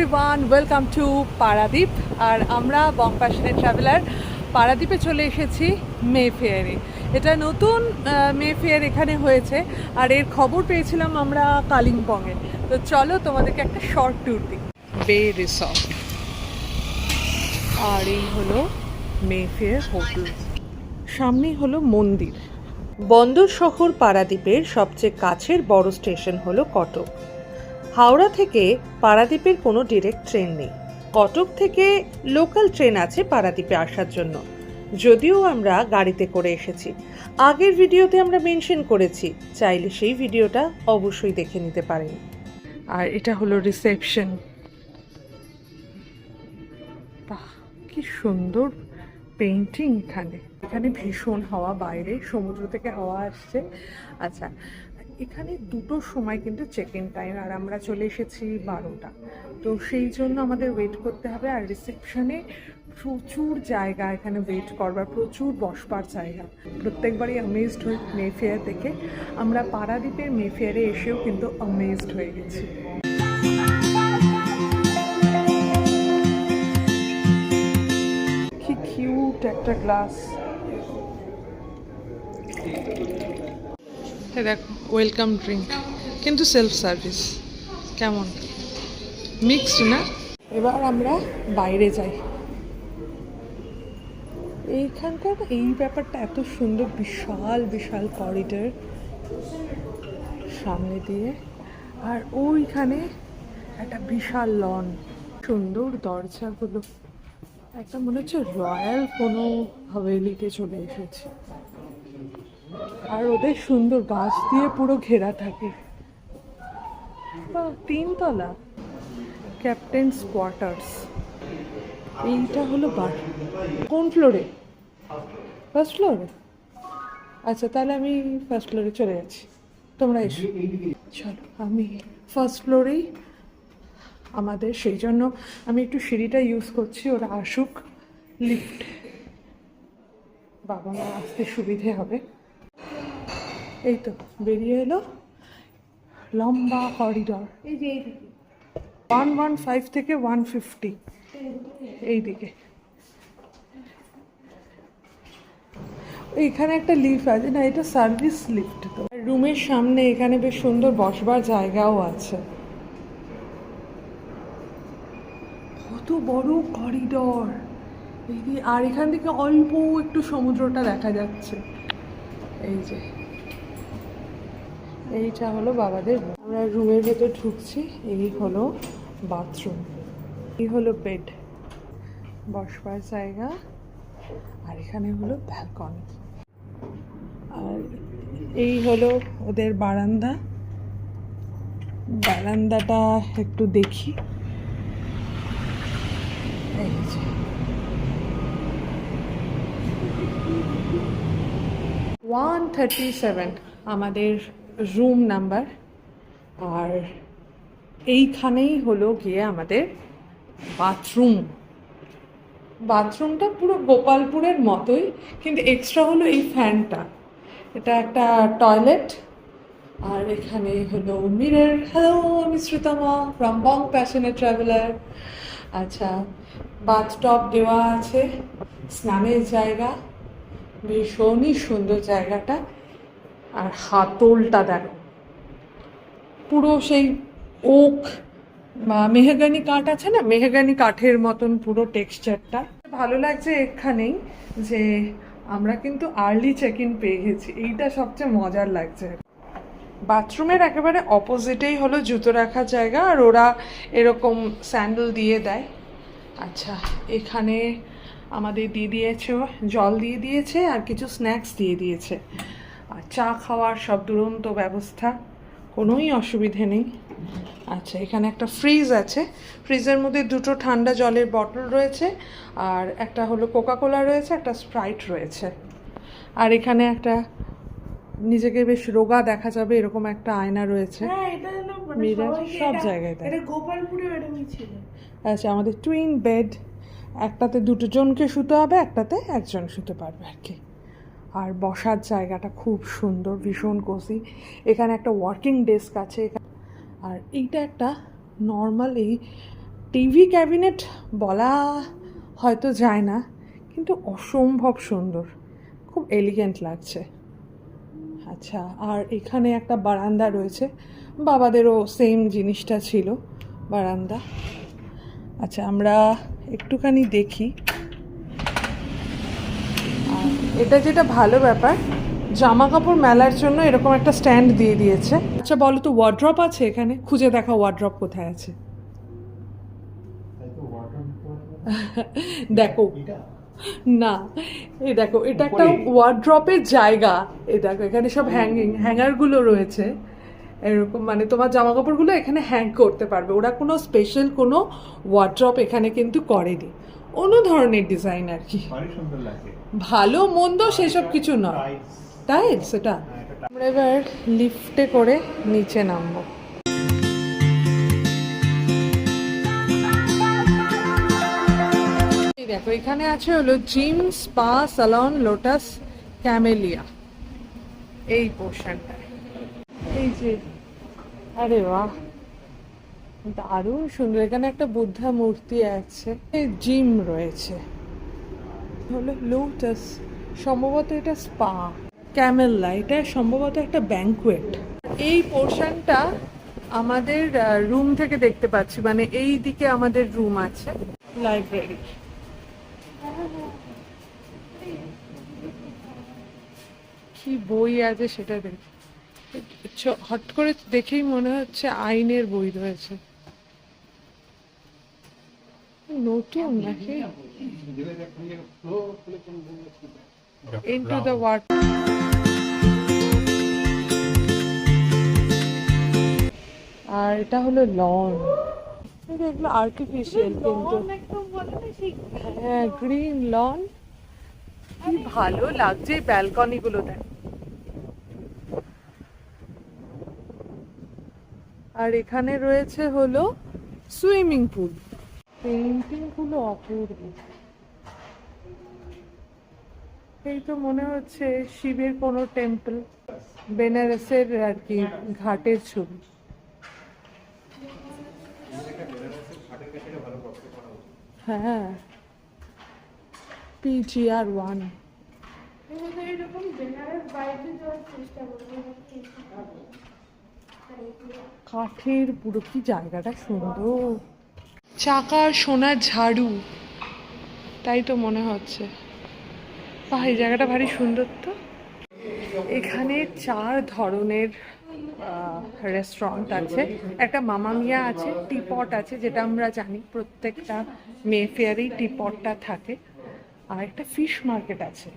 Everyone, welcome to Paradip. আর আমরা bong passionate traveller পারাদ্বীপে চলে এসেছি মে ফেয়ারে। এটা নতুন মে ফেয়ার এখানে হয়েছে, আর এর খবর পেয়েছিলাম আমরা কালিম্পংয়ে। তো চলো তোমাদেরকে একটা শর্ট ট্যুর দিই। বে রিসর্ট, আর এই হলো মে ফেয়ার হোটেল, সামনেই হলো মন্দির। বন্দর শহর পারাদ্বীপের সবচেয়ে কাছের বড় স্টেশন হলো কটক। হাওড়া থেকে পারাদ্বীপের কোনো ডিরেক্ট ট্রেন নেই। কটক থেকে লোকাল ট্রেন আছে পারাদ্বীপে আসার জন্য, যদিও আমরা গাড়িতে করে এসেছি। আগের ভিডিওতে আমরা মেনশন করেছি, চাইলে সেই ভিডিওটা অবশ্যই দেখে নিতে পারেন। আর এটা হলো রিসেপশন। বাহ, কি সুন্দর পেইন্টিং এখানে। এখানে ভীষণ হাওয়া, বাইরে সমুদ্র থেকে হাওয়া আসছে। আচ্ছা, এখানে দুটোর সময় কিন্তু চেক ইন টাইম, আর আমরা চলে এসেছি 12টা, তো সেই জন্য আমাদের ওয়েট করতে হবে। আর রিসেপশনে প্রচুর জায়গা, এখানে ওয়েট করবার প্রচুর বসবার জায়গা। প্রত্যেকবারই অ্যামেজড হই মে ফেয়ার দেখে। আমরা পারাদ্বীপের মে ফেয়ারে এসেও কিন্তু অ্যামেজড হয়ে গেছি। কি কিউট একটা গ্লাস। দেখো, ওয়েলকাম ড্রিঙ্ক, কিন্তু সেলফ সার্ভিস। কেমন মিক্সড না? এবার আমরা বাইরে যাই। এইখানকার এই ব্যাপারটা এত সুন্দর, বিশাল বিশাল করিডর সামনে দিয়ে, আর ওইখানে একটা বিশাল লন, সুন্দর দরজাগুলো, একটা মনে হচ্ছে রয়্যাল কোনো হাভেলিতে চলে এসেছে। আর ওদের সুন্দর গাছ দিয়ে পুরো ঘেরা থাকে। 3 তলা, ক্যাপ্টেন্স কোয়ার্টার্স। এইটা হলো বার। কোন ফ্লোরে? ফার্স্ট ফ্লোরে? আচ্ছা, তাহলে আমি ফার্স্ট ফ্লোরে চলে যাচ্ছি, তোমরা এসো। চলো, আমি ফার্স্ট ফ্লোরেই আমাদের, সেই জন্য আমি একটু সিঁড়িটা ইউজ করছি, ওরা আসুক লিফট, বাবা মা আসতে সুবিধে হবে। এই তো বেরিয়ে এলো লম্বা করিডর। এই যে 115 থেকে 150 এইদিকে। এইখানে একটা লিফট আছে না, এটা সার্ভিস লিফট। তো রুমের সামনে এখানে বেশ সুন্দর বসবার জায়গাও আছে। কত বড় করিডর! আর এখান থেকে অল্প একটু সমুদ্রটা দেখা যাচ্ছে। এই যে এইটা হলো বাবাদের। আমরা রুমের ভেতর ঢুকছি। এই হলো বাথরুম, এই হলো বেড, বসবার জায়গা, আর এখানে হলো ব্যালকনি। আর এই হলো ওদের বারান্দা। বারান্দাটা একটু দেখি। এই যে 137 আমাদের রুম নাম্বার। আর এইখানেই হলো গিয়ে আমাদের বাথরুম। বাথরুমটা পুরো গোপালপুরের মতোই, কিন্তু এক্সট্রা হলো এই ফ্যানটা। এটা একটা টয়লেট, আর এখানে হলো মিরর। হ্যালো, আমি Sreetama from Bong passionate traveller. আচ্ছা, বাথটব দেওয়া আছে, স্নানের জায়গা, ভীষণই সুন্দর জায়গাটা। আর হাতলটা দেখো, পুরো সেই ওক বা মেহগানি কাঠ আছে না, মেহগানি কাঠের মতন পুরো টেক্সচারটা। ভালো লাগছে এখানেই যে আমরা কিন্তু আর্লি চেক ইন পেয়ে গেছি, এইটা সবচেয়ে মজার লাগছে। বাথরুমের একেবারে অপোজিটেই হলো জুতো রাখার জায়গা, আর ওরা এরকম স্যান্ডেল দিয়ে দেয়। আচ্ছা, এখানে আমাদের দিয়ে দিয়েছে, জল দিয়ে দিয়েছে, আর কিছু স্ন্যাক্স দিয়ে দিয়েছে, আর চা খাওয়ার সব দুরন্ত ব্যবস্থা, কোনোই অসুবিধে নেই। আচ্ছা, এখানে একটা ফ্রিজ আছে, ফ্রিজের মধ্যে 2টো ঠান্ডা জলের বটল রয়েছে, আর একটা হলো কোকাকোলা রয়েছে, একটা স্প্রাইট রয়েছে। আর এখানে একটা নিজেকে বেশ রোগা দেখা যাবে এরকম একটা আয়না রয়েছে। মিরর সব জায়গায় দেয়। আচ্ছা, আমাদের টুইন বেড, একটাতে 2 জনকে শুতে হবে, একটাতে 1 জন শুতে পারবে আর কি। আর বসার জায়গাটা খুব সুন্দর, ভীষণ কোজি। এখানে একটা ওয়ার্কিং ডেস্ক আছে। আর এইটা একটা নর্মাল এই টিভি ক্যাবিনেট বলা হয়তো যায় না, কিন্তু অসম্ভব সুন্দর, খুব এলিগেন্ট লাগছে। আচ্ছা, আর এখানে একটা বারান্দা রয়েছে, বাবাদেরও সেম জিনিসটা ছিল, বারান্দা। আচ্ছা, আমরা একটুখানি দেখি। আর এটা যেটা ভালো ব্যাপার, জামা কাপড় মেলার জন্য এরকম একটা স্ট্যান্ড দিয়ে দিয়েছে। আচ্ছা বলো তো, ওয়ার্ড্রপ আছে এখানে? খুঁজে দেখা ওয়ার্ড্রপ কোথায় আছে। দেখো না, এই দেখো, এটা একটা ওয়ার্ড্রপের জায়গা। এই দেখো, এখানে সব হ্যাঙ্গারগুলো রয়েছে এরকম, মানে তোমার জামা কাপড়গুলো এখানে হ্যাং করতে পারবে। ওরা কোনো স্পেশাল কোনো ওয়ার্ড্রপ এখানে কিন্তু করেনি, অন্য ধরনের ডিজাইন আর কি। ভালো মন্দ সেসব কিছু নয়, তাই সেটা। আমরা এবার লিফটে করে নিচে নামবো। দেখো, এখানে আছে হলো জিম, স্পা, সালন, লোটাস, ক্যামেলিয়া, এই পোর্শনটা। এই যে, আরে বাহ, দারুণ সুন্দর। এখানে একটা বুদ্ধা মূর্তি আছে, জিম রয়েছে, হলো লোটাস, সম্ভবত এটা স্পা, ক্যামেলিয়া এটা সম্ভবত একটা ব্যাংকুয়েট। এই পোর্শনটা আমাদের রুম থেকে দেখতে পাচ্ছি, মানে এই দিকে আমাদের রুম আছে, লাইব্রেরি। কি বই আছে সেটা দেখ, হট করে দেখেই মনে হচ্ছে আইনের বই রয়েছে, নতুন নাকি। Into the water. আর এটা হলো লন, এগুলো আর্টিফিশিয়াল কিন্তু, হ্যাঁ গ্রিন লন, কি ভালো লাগছে ব্যালকনি গুলো দেখ। আর এখানে রয়েছে হলো সুইমিং পুল। পেইন্টিং গুলো অপূর্ব, এই তো মনে হচ্ছে শিবের কোনো টেম্পল, বেনারসের আর কি ঘাটের ছবি। হ্যাঁ, PGR1। কাঠের পুরো, কি জায়গাটা সুন্দর, চাকার সোনার ঝাড়ু, তাই তো মনে হচ্ছে। এই জায়গাটা ভারী সুন্দর তো। এখানে 4 ধরনের রেস্টুরেন্ট আছে। একটা মামা মিয়া আছে, টিপট আছে, যেটা আমরা জানি প্রত্যেকটা মেফেয়ারেই টিপটটা থাকে। আর একটা ফিশ মার্কেট আছে,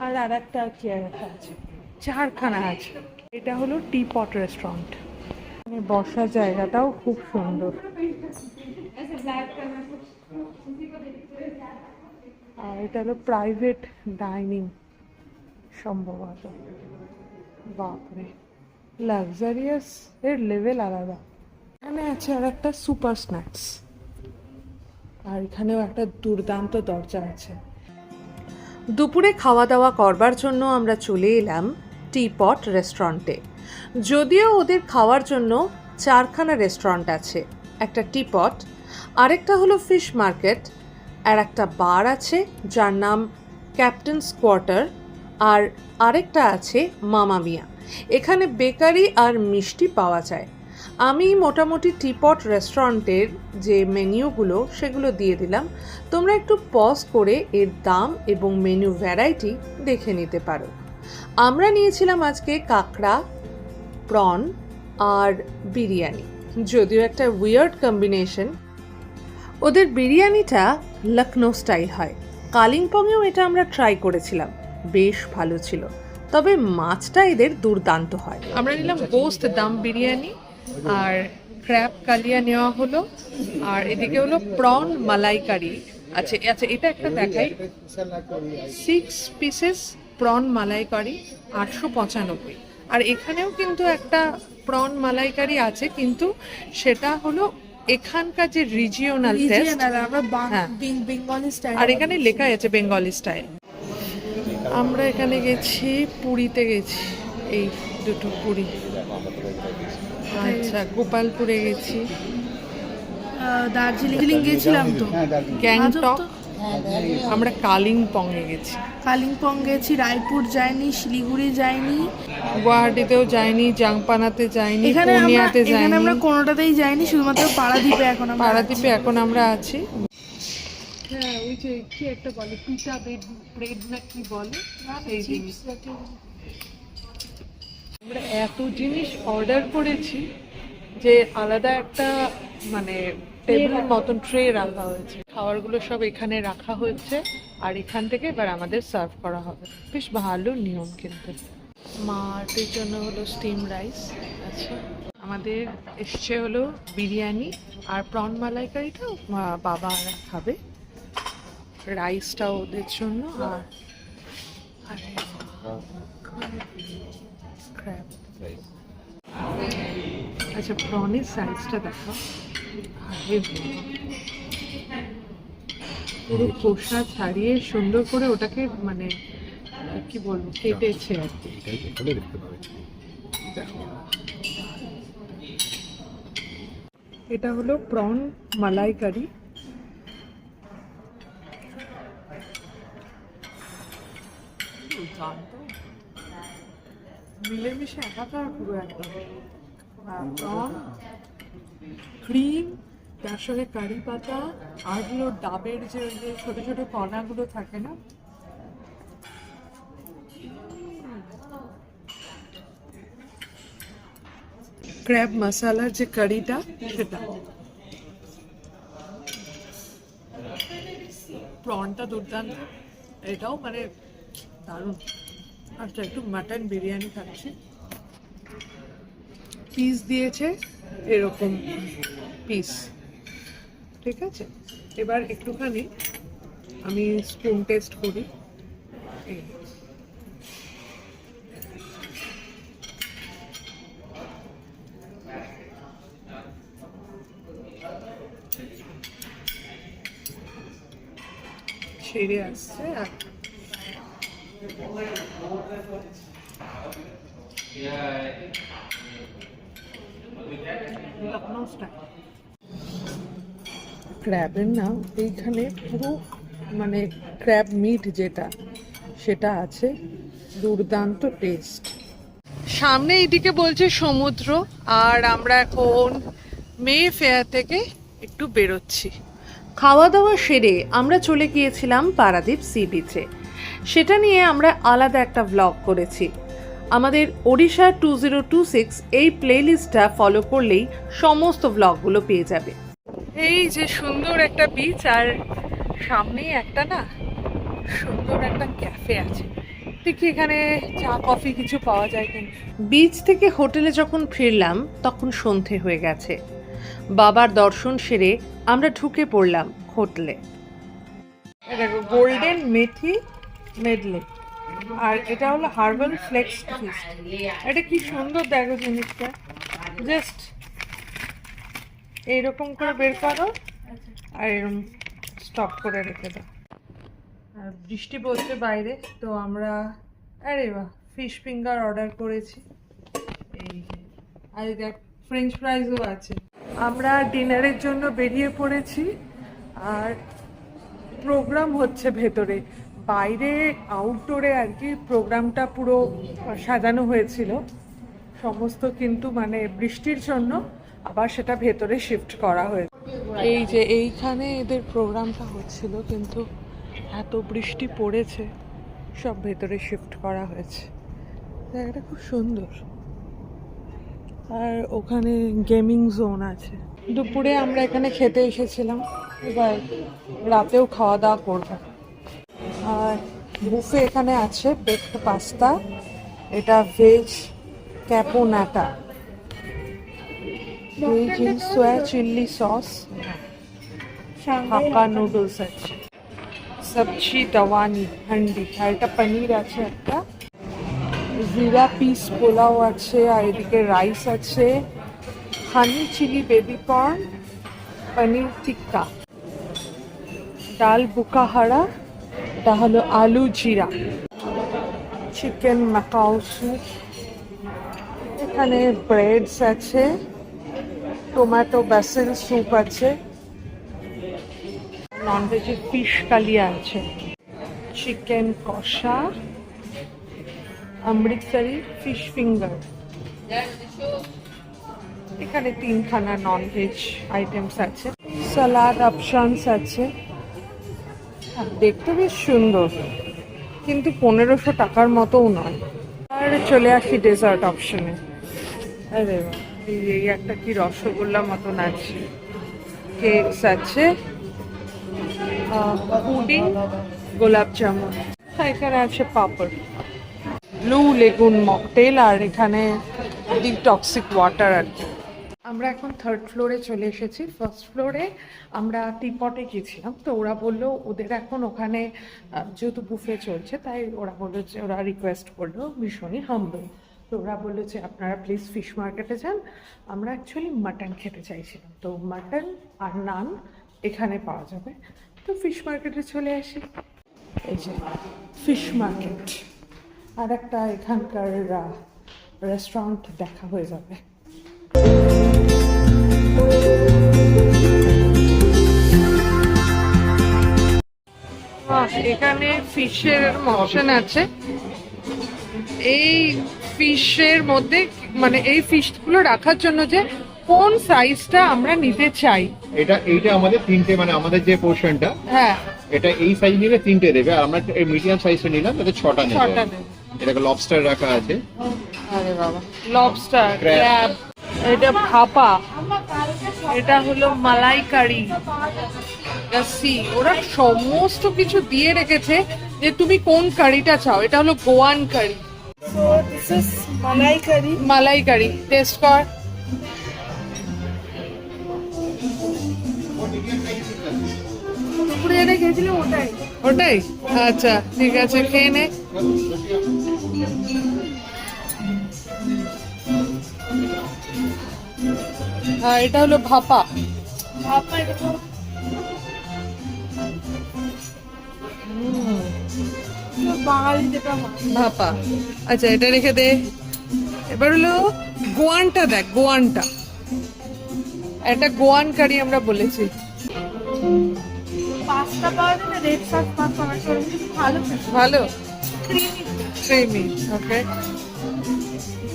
আর একটা কি আছে, 4খানা আছে। এটা হলো টিপট রেস্টুরেন্ট। বসার জায়গাটাও খুব সুন্দর। আর এটা হলো প্রাইভেট ডাইনিং সম্ভবত। বাপরে, লাক্সারিয়াস এর লেভেল আলাদা। এখানে আছে আর একটা সুপার স্ন্যাক্স, আর এখানেও একটা দুর্দান্ত দরজা আছে। দুপুরে খাওয়া দাওয়া করবার জন্য আমরা চলে এলাম টিপট রেস্টুরেন্টে। যদিও ওদের খাওয়ার জন্য 4খানা রেস্টুরেন্ট আছে, একটা টিপট, আরেকটা হলো ফিশ মার্কেট, আর একটা বার আছে যার নাম ক্যাপ্টেন্স কোয়ার্টার, আর আরেকটা আছে মামা মিয়া। এখানে বেকারি আর মিষ্টি পাওয়া যায়। আমি মোটামুটি টিপট রেস্টুরেন্টের যে মেনুগুলো সেগুলো দিয়ে দিলাম, তোমরা একটু পজ করে এর দাম এবং মেনু ভ্যারাইটি দেখে নিতে পারো। আমরা নিয়েছিলাম আজকে কাঁকড়া, প্রন আর বিরিয়ানি, যদিও একটা উইয়ার্ড কম্বিনেশন। ওদের বিরিয়ানিটা লখনৌ স্টাইল হয়, কালিম্পংয়েও এটা আমরা ট্রাই করেছিলাম, বেশ ভালো ছিল, তবে মাছটা এদের দুর্দান্ত হয়। আমরা নিলাম গোস্ত দাম বিরিয়ানি, আর ক্র্যাব কালিয়া নেওয়া হলো, আর এদিকে হলো প্রন মালাইকারি। আচ্ছা আচ্ছা, এটা একটা দেখাই, 6 পিসেস প্রন মালাইকারি 895। আর এখানেও কিন্তু একটা প্রন মালাইকারি আছে, কিন্তু সেটা হলো এখানকার যে রিজিওনাল টেস্ট, আর এখানে লেখা আছে বেঙ্গলি স্টাইল। আমরা এখানে গেছি, পুরীতে গেছি, এই দুটো পুরী। আচ্ছা, গোপালপুরে গেছি, দার্জিলিং গেছিলাম তো। গ্যাংটক, তো আমরা কালিম্পং এ গেছি। কালিম্পং গেছি, রায়পুর যাইনি, শিলিগুড়ি যাইনি, গুয়াহাটিতেও যাইনি, জাংপানাতে যাইনি, এখানে পূর্ণিয়াতে যাইনি, আমরা কোনোটাতেই যাইনি, শুধুমাত্র পারাদ্বীপে এখন আমরা পারাদ্বীপে এখন আমরা আছি। হ্যাঁ, ওই যে কি একটা বলে পিটা ব্রেড না কি বলে সেই জিনিস। আমরা এত জিনিস অর্ডার করেছি যে আলাদা একটা মানে টেবিল মতন ট্রে রাখা হয়েছে, খাবারগুলো সব এখানে রাখা হয়েছে আর এখান থেকে এবার আমাদের সার্ভ করা হবে। বেশ ভালো নিয়ম কিন্তু। মাটির জন্য হলো স্টিম রাইস আছে, আমাদের এসছে হলো বিরিয়ানি আর প্রন মালাইকারিটাও বাবা খাবে, রাইসটাও ওদের জন্য। আর crab। আচ্ছা, প্রনের সাইজটা দেখো, পুরো খোসা ছাড়িয়ে সুন্দর করে ওটাকে মানে কি বলবো কেটেছে আর কি। এটা হলো প্রন মালাইকারি। মিলেমিশে একাকার পুরো একদম। প্রন, ক্রিম, তার সঙ্গে কারি পাতা আর হলো ডাবের যে ছোট ছোট কণাগুলো থাকে না, ক্র্যাব মশালার যে কারিটা সেটা। প্রনটা দুর্দান্ত, এটাও মানে দারুণ। আচ্ছা, একটু মাটন বিরিয়ানি খাচ্ছি। পিস দিয়েছে এরকম পিস, ঠিক আছে। এবার একটুখানি আমি স্পুন টেস্ট করি। এই ছেড়ে আসছে আর ক্র্যাবের না এইখানে পুরো মানে ক্র্যাব মিট যেটা সেটা আছে, দুর্দান্ত টেস্ট। সামনে এইদিকে বলছে সমুদ্র, আর আমরা এখন মে ফেয়ার থেকে একটু বেরোচ্ছি। খাওয়া দাওয়া সেরে আমরা চলে গিয়েছিলাম পারাদ্বীপ সি বিচে। সেটা নিয়ে আমরা আলাদা একটা ভ্লগ করেছি। আমাদের ওড়িশা 2026 এই প্লেলিস্টটা ফলো করলেই সমস্ত ভ্লগগুলো পেয়ে যাবে। এই যে সুন্দর একটা বিচ, আর সামনেই একটা না সুন্দর একটা ক্যাফে আছে, দেখি এখানে চা কফি কিছু পাওয়া যায় কিনা। বিচ থেকে হোটেলে যখন ফিরলাম তখন সন্ধে হয়ে গেছে। বাবার দর্শন সেরে আমরা ঢুকে পড়লাম হোটেলে। দেখো, গোল্ডেন মেথি মেডলে, আর এটা হলো হার্বাল ফ্লেক্স ফিশ। এটা কি সুন্দর দেখো জিনিসটা, জাস্ট এইরকম করে বের করো আর এরকম স্টপ করে রেখে দাও। আর বৃষ্টি পড়ছে বাইরে, তো আমরা আরে বাহ ফিশ ফিঙ্গার অর্ডার করেছি। এই যে, আর দেখ ফ্রেঞ্চ ফ্রাইজও আছে। আমরা ডিনারের জন্য বেরিয়ে পড়েছি, আর প্রোগ্রাম হচ্ছে ভেতরে, বাইরে আউটডোরে আর কি প্রোগ্রামটা পুরো সাজানো হয়েছিল সমস্ত, কিন্তু মানে বৃষ্টির জন্য আবার সেটা ভেতরে শিফট করা হয়েছে। এই যে এইখানে এদের প্রোগ্রামটা হচ্ছিল, কিন্তু এত বৃষ্টি পড়েছে সব ভেতরে শিফট করা হয়েছে। জায়গাটা খুব সুন্দর, আর ওখানে গেমিং জোন আছে। দুপুরে আমরা এখানে খেতে এসেছিলাম, এবার রাতেও খাওয়া দাওয়া করবো। আর বুফে এখানে আছে বেকড পাস্তা, এটা veg caponata, veg in soya chilli sauce, Hakka noodles আছে, সবজি দাওয়ানি হান্ডি, আর এটা পনির আছে একটা, জিরা পিস পোলাও আছে, আর এদিকে রাইস আছে, honey chilli baby corn, paneer tikka, ডাল বুকাহারা, এটা হলো আলু জিরা, চিকেন মাকাও স্যুপ, এখানে ব্রেডস আছে, টমেটো বেসিল স্যুপ আছে, ননভেজের ফিশ কালিয়া আছে, চিকেন কষা, অমৃতসরি ফিশ ফিঙ্গার। এখানে 3খানা ননভেজ আইটেমস আছে, সালাদ অপশনস আছে। দেখতে বেশ সুন্দর, কিন্তু 1500 টাকার মতোও নয়। আর চলে আসি ডেজার্ট অপশনে। আরে বাহ, এই একটা কি রসগোল্লা মতন আছে, কেকস আছে, পুডিং, গোলাপ জামুন। এখানে আছে পাপড়, ব্লু লেগুন মকটেল, আর এখানে ডিটক্সিক ওয়াটার আর কি। আমরা এখন 3rd ফ্লোরে চলে এসেছি। ফার্স্ট ফ্লোরে আমরা টিপটে গেছিলাম, তো ওরা বললো ওদের এখন ওখানে যেহেতু বুফে চলছে, তাই ওরা বললো যে ওরা রিকোয়েস্ট করলো ভীষণই হাম্বল। তো ওরা বললো যে আপনারা প্লিজ ফিশ মার্কেটে যান। আমরা অ্যাকচুয়ালি মাটন খেতে চাইছিলাম, তো মাটন আর নান এখানে পাওয়া যাবে। তো ফিশ মার্কেটে চলে আসি। এই যে ফিশ মার্কেট, আর একটা এখানকার রেস্টুরেন্ট দেখা হয়ে যাবে। এখানে ফিশের অপশন আছে। এই ফিশের মধ্যে মানে এই ফিশগুলো রাখার জন্য যে কোন সাইজটা আমরা নিতে চাই। এইটা আমাদের 3টে, মানে আমাদের যে পোর্শনটা, হ্যাঁ এটা এই সাইজ নিলে 3টে দেবে, আর আমরা এই মিডিয়াম সাইজটা নিলাম তাতে 6টা নেবে। 6টা দেবে। এটাকে লবস্টার রাখা আছে। আরে বাবা, লবস্টার, ক্র্যাব, এটা ভাপা, এটা হলো মালাইকারি, লাসি। ওরা সমস্ত কিছু দিয়ে রেখেছে যে তুমি কোন কারিটা চাও। এটা হলো Goan curry. So this is malai curry. Malai curry taste কর। দুপুরে এনে খেয়েছিলাম ওটাই। ওটাই? আচ্ছা ঠিক আছে, খেয়ে নে। হ্যাঁ, এটা হলো ভাপা। আপনার এটা তো বাঙালি যেটা হয়। ভাপা। আচ্ছা এটা রেখে দে। এবার হলো গোয়ানটা দেখ, গোয়ানটা। এটা গোয়ান কারি আমরা বলেছি। পাস্তা পাওয়া যায় না, রেড সস পাস্তা, আমার শরীর কিন্তু ভালো থাকে। ভালো ক্রিমি ক্রিমি। ওকে,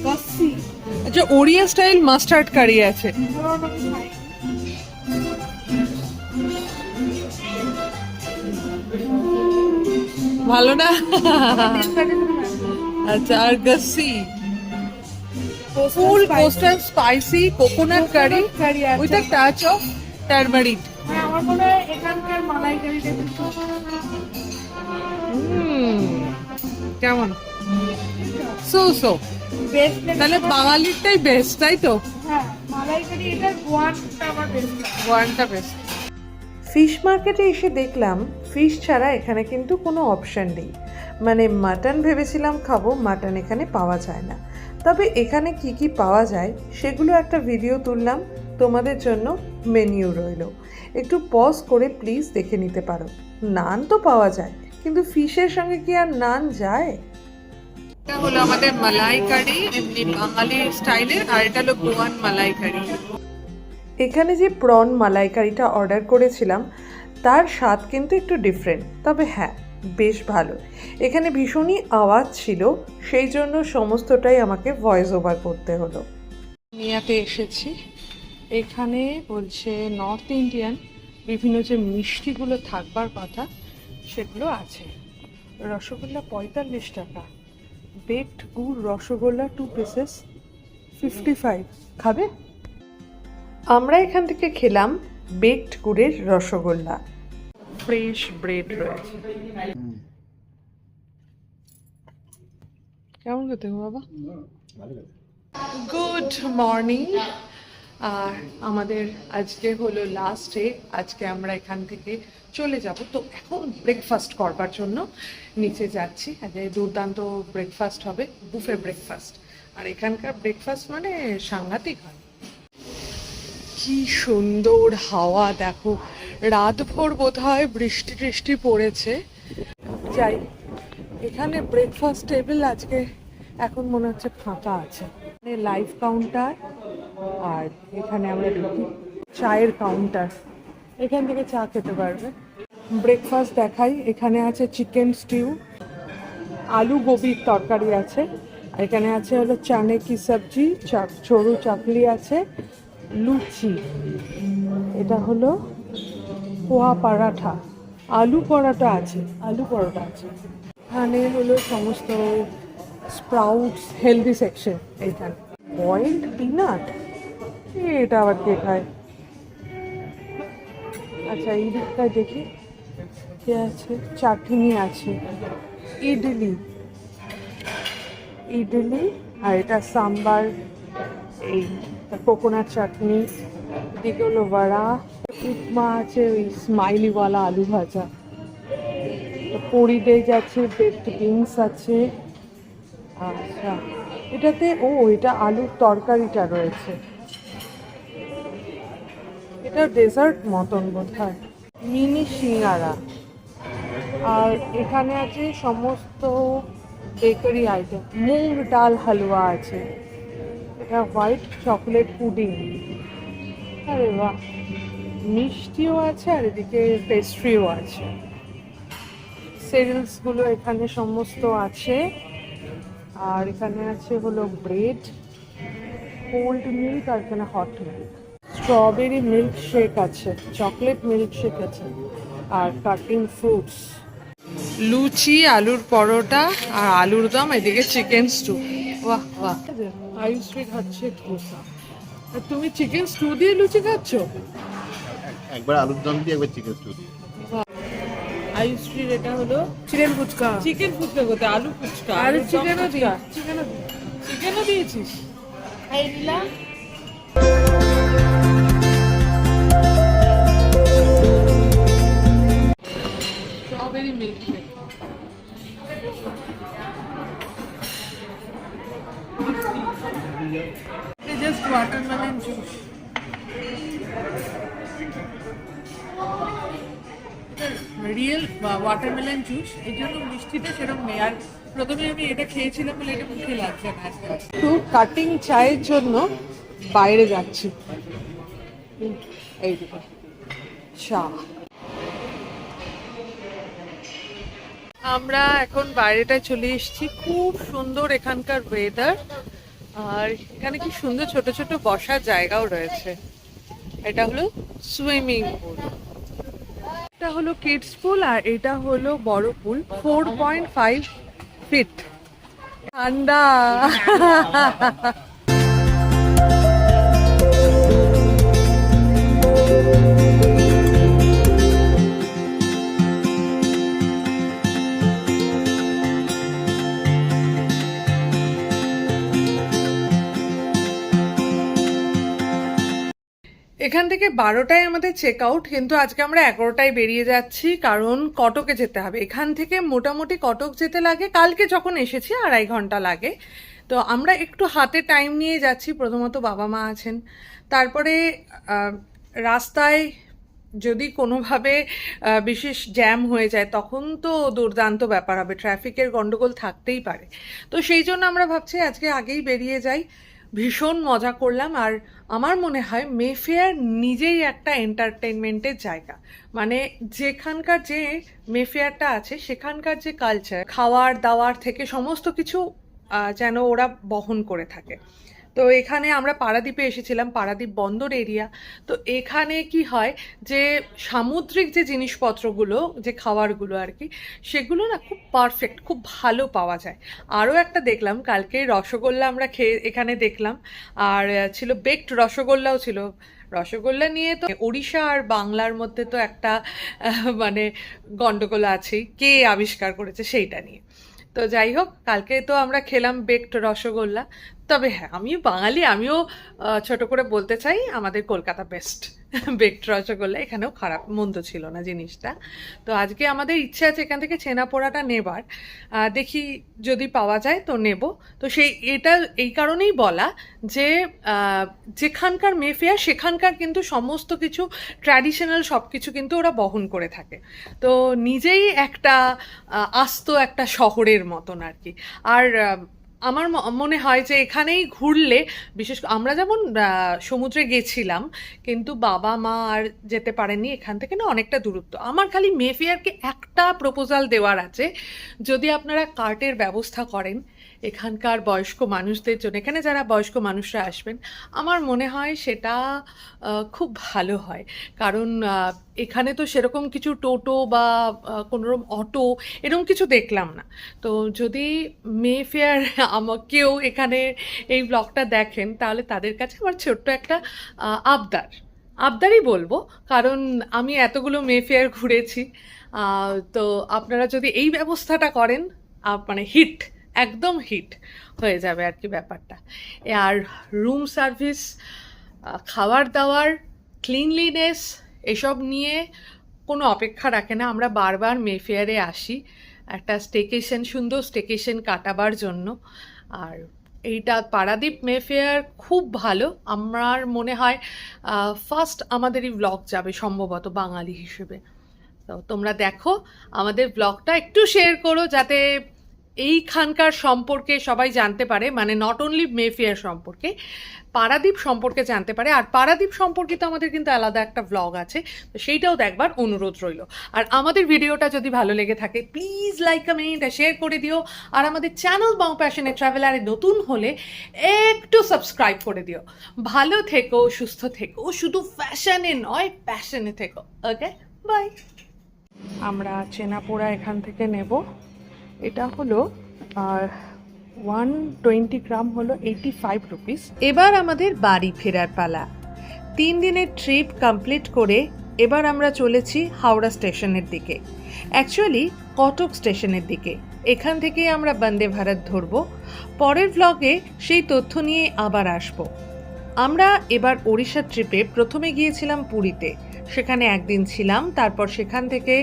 লস্যি আচ্ছা ওড়িয়া স্টাইল মাস্টার্ড কারি আছে। ধরুন আমি খাই। ভালো না? তেল কাটে না। আচ্ছা, আর গসি, ফুল কোস্টাল স্পাইসি কোকোনাট কারি কারি আছে। With a touch of turmeric. হ্যাঁ, আমার মনে হয় এখানকার মালাই কারিটা কিন্তু কেমন? So best. তাহলে বাঙালিরটাই বেস্ট, তাই তো? হ্যাঁ, মালাই কারি এটার গোয়ানটা আমার বেস্ট লাগে। গোয়ানটা বেস্ট। ফিশ মার্কেটে এসে দেখলাম ফিশ ছাড়া এখানে কিন্তু কোনো অপশান নেই। মানে মাটন ভেবেছিলাম খাবো, মাটন এখানে পাওয়া যায় না। তবে এখানে কি কি পাওয়া যায় সেগুলো একটা ভিডিও তুললাম তোমাদের জন্য, মেনিউ রইল, একটু পজ করে প্লিজ দেখে নিতে পারো। নান তো পাওয়া যায়, কিন্তু ফিশের সঙ্গে কি আর নান যায়? এটা হলো আমাদের মালাই কারি, এমনি বাঙালি স্টাইলের, আর এটা হলো গোয়ান মালাই কারি। এখানে যে প্রন মালাইকারিটা অর্ডার করেছিলাম তার স্বাদ কিন্তু একটু ডিফারেন্ট, তবে হ্যাঁ বেশ ভালো। এখানে ভীষণই আওয়াজ ছিল, সেই জন্য সমস্তটাই আমাকে ভয়েস ওভার করতে হলো। নিয়াতে এসেছি, এখানে বলছে নর্থ ইন্ডিয়ান বিভিন্ন যে মিষ্টিগুলো থাকবার কথা সেগুলো আছে। রসগোল্লা 45 টাকা, বেকড গুড় রসগোল্লা 2 পিসেস 55। খাবে? আমরা এখান থেকে খেলাম বেকড গুড়ের রসগোল্লা। ফ্রেশ ব্রেড রয়েছে। কেমন খেতে গো বাবা? Good morning. আর আমাদের আজকে হলো লাস্ট ডে। আজকে আমরা এখান থেকে চলে যাব, তো এখন ব্রেকফাস্ট করবার জন্য নিচে যাচ্ছি। আজকে দুর্দান্ত ব্রেকফাস্ট হবে, বুফে ব্রেকফাস্ট। আর এখানকার ব্রেকফাস্ট মানে সাংঘাতিক হয়। কি সুন্দর হাওয়া দেখো, রাতভর বোধহয় বৃষ্টি টৃষ্টি পড়েছে। যাই, এখানে ব্রেকফাস্ট টেবিল আজকে এখন মনে হচ্ছে ফাঁকা আছে। লাইভ কাউন্টার, আর এখানে আমরা ঢুকি চায়ের কাউন্টার, এখান থেকে চা খেতে পারবে। ব্রেকফাস্ট দেখাই। এখানে আছে চিকেন স্টিউ, আলু গোবির তরকারি আছে, আর এখানে আছে হলো চানে কি সবজি, সরু চাকলি আছে, লুচি, এটা হলো পোহা পরাঠা, আলু পরোটা আছে, আলু পরোটা আছে। এখানে হলো সমস্ত স্প্রাউটস হেলদি সেকশন। এইখানে বয়েলড পিনাট, এটা আবার কে খায়? আচ্ছা এই দিকটায় দেখি কি আছে, চাটনি আছে, ইডলি, ইডলি, আর এটা সাম্বার, এই কোকোনাট চাটনি, এদিকে হলো বড়া, উপমা আছে, ওই স্মাইলিওয়ালা আলু ভাজা, পরিডেজ আছে, বেকড বিনস আছে। আচ্ছা এটাতে এটা আলুর তরকারিটা রয়েছে, এটা ডেজার্ট মতন বোধহয়, মিনি সিঙ্গারা। আর এখানে আছে সমস্ত বেকারি আইটেম, মুগ ডাল হালুয়া আছে, এটা হোয়াইট চকলেট পুডিং, আরে বাহ, মিষ্টিও আছে আর এদিকে পেস্ট্রিও আছে। সিরিয়ালসগুলো এখানে সমস্ত আছে, আর এখানে আছে হলো ব্রেড, কোল্ড মিল্ক, আর এখানে hot milk, strawberry milk shake আছে, চকলেট মিল্ক শেক আছে, আর কাটিং ফ্রুটস, লুচি, আলুর পরোটা আর আলুর দম, এদিকে চিকেন স্টু। বাহ বাহ, আয়ুশ্রী খাচ্ছে ধোসা। আর তুমি চিকেন স্টু দিয়ে লুচি খাচ্ছ? একবার আলুর দম দিয়ে একবার চিকেন স্টু দিয়ে। আয়ুশ্রীর এটা হলো চিকেন ফুচকা, চিকেন ফুচকা করতে, আলু ফুচকা, আর চিকেনও দিই। চিকেনও দিয়েছিস? এই নিলাম। Strawberry milk shake, just watermelon juice. Real watermelon juice, এই জন্য মিষ্টিটা সেরকম নেই। আর প্রথমে আমি এটা খেয়েছিলাম বলে এটা মুখে লাগছে না। একটু কাটিং চায়ের জন্য বাইরে যাচ্ছি, এইদিকে চা। আমরা এখন বাইরেটায় চলে এসেছি, খুব সুন্দর এখানকার ওয়েদার, আর এখানে কি সুন্দর ছোট ছোট বসার জায়গাও রয়েছে। এটা হলো সুইমিং পুল, এটা হলো কিডস পুল, আর এটা হলো বড় পুল, 4.5 ফিট। ঠান্ডা। এখান থেকে 12টায় আমাদের চেক আউট, কিন্তু আজকে আমরা 11টায় বেরিয়ে যাচ্ছি, কারণ কটকে যেতে হবে। এখান থেকে মোটামুটি কটক যেতে লাগে, কালকে যখন এসেছি 2.5 ঘন্টা লাগে। তো আমরা একটু হাতে টাইম নিয়ে যাচ্ছি, প্রথমত বাবা মা আছেন, তারপরে রাস্তায় যদি কোনোভাবে বিশেষ জ্যাম হয়ে যায় তখন তো দুর্দান্ত ব্যাপার হবে, ট্রাফিকের গন্ডগোল থাকতেই পারে। তো সেই জন্য আমরা ভাবছি আজকে আগেই বেরিয়ে যাই। ভীষণ মজা করলাম, আর আমার মনে হয় মেফেয়ার নিজেই একটা এন্টারটেনমেন্টের জায়গা। মানে যেখানকার যে মেফেয়ারটা আছে সেখানকার যে কালচার, খাওয়ার দাওয়ার থেকে সমস্ত কিছু যেন ওরা বহন করে থাকে। তো এখানে আমরা পারাদ্বীপে এসেছিলাম, পারাদ্বীপ বন্দর এরিয়া। তো এখানে কি হয় যে সামুদ্রিক যে জিনিসপত্রগুলো, যে খাবারগুলো আর কি, সেগুলো না খুব পারফেক্ট, খুব ভালো পাওয়া যায়। আরও একটা দেখলাম, কালকে রসগোল্লা আমরা খেয়ে এখানে দেখলাম, আর ছিল বেকড রসগোল্লাও ছিল। রসগোল্লা নিয়ে তো ওড়িশা আর বাংলার মধ্যে তো একটা মানে গন্ডগোল আছেই, কে আবিষ্কার করেছে সেইটা নিয়ে। তো যাই হোক, কালকে তো আমরা খেলাম বেকড রসগোল্লা। তবে হ্যাঁ, আমিও বাঙালি, আমিও ছোট করে বলতে চাই আমাদের কলকাতা বেস্ট বেকড রসগোল্লা। এখানেও খারাপ মন্দ ছিল না জিনিসটা। তো আজকে আমাদের ইচ্ছে আছে এখান থেকে ছেনা পোড়াটা নেবার, দেখি যদি পাওয়া যায় তো নেব। তো এটা এই কারণেই বলা যে যেখানকার মেফেয়ার সেখানকার কিন্তু সমস্ত কিছু ট্র্যাডিশনাল সব কিছু কিন্তু ওরা বহন করে থাকে। তো নিজেই একটা আস্ত একটা শহরের মতন আর কি। আর আমার মনে হয় যে এখানেই ঘুরলে আমরা যেমন সমুদ্রে গেছিলাম, কিন্তু বাবা মা আর যেতে পারেননি, এখান থেকে না অনেকটা দূরত্ব। আমার খালি মেফেয়ারকে একটা প্রপোজাল দেওয়ার আছে, যদি আপনারা কার্টের ব্যবস্থা করেন এখানকার বয়স্ক মানুষদের জন্য, এখানে যারা বয়স্ক মানুষরা আসবেন, আমার মনে হয় সেটা খুব ভালো হয়। কারণ এখানে তো সেরকম কিছু টোটো বা কোনোরকম অটো এরকম কিছু দেখলাম না। তো যদি মেফেয়ার আমাকেও এখানে এই ব্লগটা দেখেন, তাহলে তাদের কাছে আমার ছোট্ট একটা আবদারই বলবো, কারণ আমি এতগুলো মেফেয়ার ঘুরেছি। তো আপনারা যদি এই ব্যবস্থাটা করেন, মানে হিট, একদম হিট হয়ে যাবে আর কি ব্যাপারটা। আর রুম সার্ভিস, খাবার দাবার, ক্লিনলিনেস, এসব নিয়ে কোনো অপেক্ষা রাখে না। আমরা বারবার মেফেয়ারে আসি একটা সুন্দর স্টেকেশন কাটাবার জন্য। আর এইটা পারাদ্বীপ মেফেয়ার খুব ভালো। আমার মনে হয় ফার্স্ট আমাদেরই ব্লগ যাবে সম্ভবত বাঙালি হিসেবে। তো তোমরা দেখো আমাদের ব্লগটা, একটু শেয়ার করো যাতে এইখানকার সম্পর্কে সবাই জানতে পারে, মানে নট অনলি মেফেয়ার সম্পর্কে, পারাদ্বীপ সম্পর্কে জানতে পারে। আর পারাদ্বীপ সম্পর্কিত আমাদের কিন্তু আলাদা একটা ব্লগ আছে, তো সেইটাও দেখবার অনুরোধ রইল। আর আমাদের ভিডিওটা যদি ভালো লেগে থাকে, প্লিজ লাইক, কমেন্ট আর শেয়ার করে দিও। আর আমাদের চ্যানেল বং প্যাশনেট ট্রাভেলারে নতুন হলে একটু সাবস্ক্রাইব করে দিও। ভালো থেকো, সুস্থ থেকো, শুধু ফ্যাশনে নয় প্যাশনে থেকো। ওকে, বাই। আমরা চেনাপোড়া এখান থেকে নেব। এটা হলো 120 গ্রাম হলো 85 রুপিস। এবার আমাদের বাড়ি ফেরার পালা। 3 দিনের ট্রিপ কমপ্লিট করে এবার আমরা চলেছি হাওড়া স্টেশনের দিকে, অ্যাকচুয়ালি কটক স্টেশনের দিকে। এখান থেকেই আমরা বন্দে ভারত ধরবো। পরের ভ্লগে সেই তথ্য নিয়ে আবার আসব। আমরা এবার ওড়িশা ট্রিপে প্রথমে গিয়েছিলাম পুরীতে, সেখানে একদিন ছিলাম। তারপর সেখান থেকে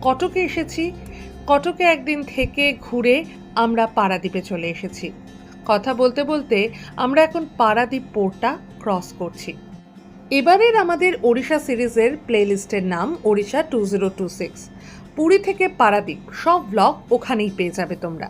কটকে এসেছি। কটকে একদিন থেকে ঘুরে আমরা পারাদ্বীপে চলে এসেছি। কথা বলতে বলতে আমরা এখন পারাদ্বীপ পোর্টটা ক্রস করছি। এবারের আমাদের ওড়িশা সিরিজের প্লেলিস্টের নাম ওড়িশা 2026। পুরী থেকে পারাদ্বীপ সব ব্লগ ওখানেই পেয়ে যাবে তোমরা।